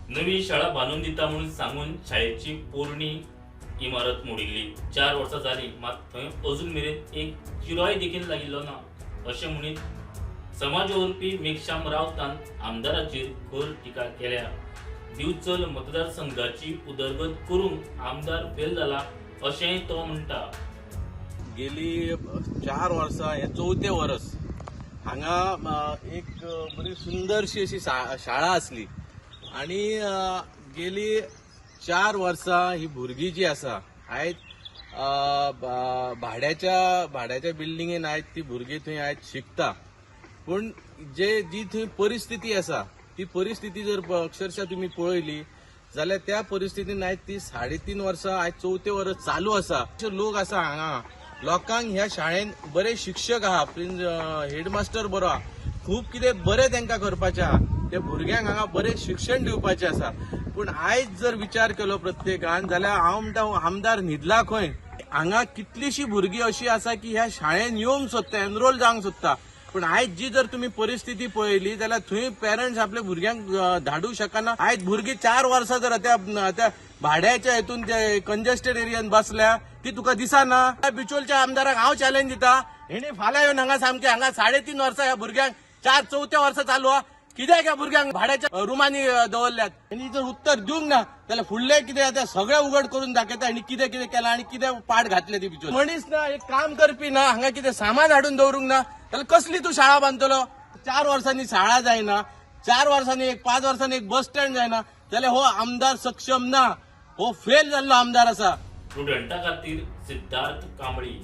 नवी शाळा बांधून दिता म्हणून सांगून शाळेची पोरणी इमारत मोडिल्ली 4 वर्सां जाली, मात थंय अजून मेरेन एक चिरोय देखील लागिल्लो ना अशें म्हणीत समाज दवरपी मेघश्याम रावतान आमदाराचेर खर टिका केल्या। दिवचल मतदारसंघाची उदरगत करूंक आमदार फेल जाला अशेंय तो म्हणटा। गेली 4 वर्सां हे 4थें वर्स हांगा एक बरी सुंदरशी अशी शाळा आसली आणि गेली 4 वर्सां ही भुरगीं जी आसा आयज भाड्याच्या बिल्डिंगेन आयज ती भुरगीं थंय आयज शिकता, पूण जी थंय परिस्थिती आसा ती परिस्थिती जर अक्षरशः तुम्ही पळयली जाल्यार त्या परिस्थितीन आयज ती 3.5 वर्सां आयज 4थें वर्स चालू आसा। अशे लोक आसा हांगा, लोकांक ह्या शाळेन बरे शिक्षक आहा, हेडमास्टर बरो आहा, खूब कितें बरें तांकां करपाचें आहा, त्या भुरग्यांक हांगा बरें शिक्षण दिवपाचें आसा। पूण आयज जर विचार केलो प्रत्येकान जाल्यार हांव म्हणटा आमदार न्हिदला खंय। हांगा कितलीशीं भुरगीं अशीं आसा की ह्या शाळेन येवंक सोदता, एनरोल जावंक सोदता, पण आयज जी जर तुम्ही परिस्थिती पळयली जाल्यार थंय पेरंट्स आपल्या भुरग्यांक धाडू शकना। आयज भुरगीं 4 वर्सां जर त्या भाड्याच्या हेतून कंजेस्टेड एरियान बसल्या ती तुका दिसना। बिचोलच्या आमदाराक हांव चॅलेंज दिता, हेणी फाल्यां येवन हांगा सामकें हांगा 3.5 वर्सां ह्या भुरग्यांक 4-4थें वर्स चालू आहा, कित्याक ह्या भुरग्यांक भाड्याच्या रुमांनी दवरल्यात। हेणी जर उत्तर दिवंक ना जाल्यार फुडलें कितें आतां सगळें उघड करून दाखयता हेणी कितें कितें केलां आनी कितें पाड घातले ती बिचोल। मनीस ना, एक काम करपी ना, हांगा कितें सामान हाडून दवरूंक ना जाल्यार कसली तूं शाळा बांदतलो। 4 वर्सांनी शाळा जायना, 4 वर्सांनी 5 वर्सांनी एक बस स्टँड जायना जाल्यार हो आमदार सक्षम ना, हो फेल जाल्लो आमदार आसा। स्टुडंटा खातीर सिद्धार्थ कांबळी।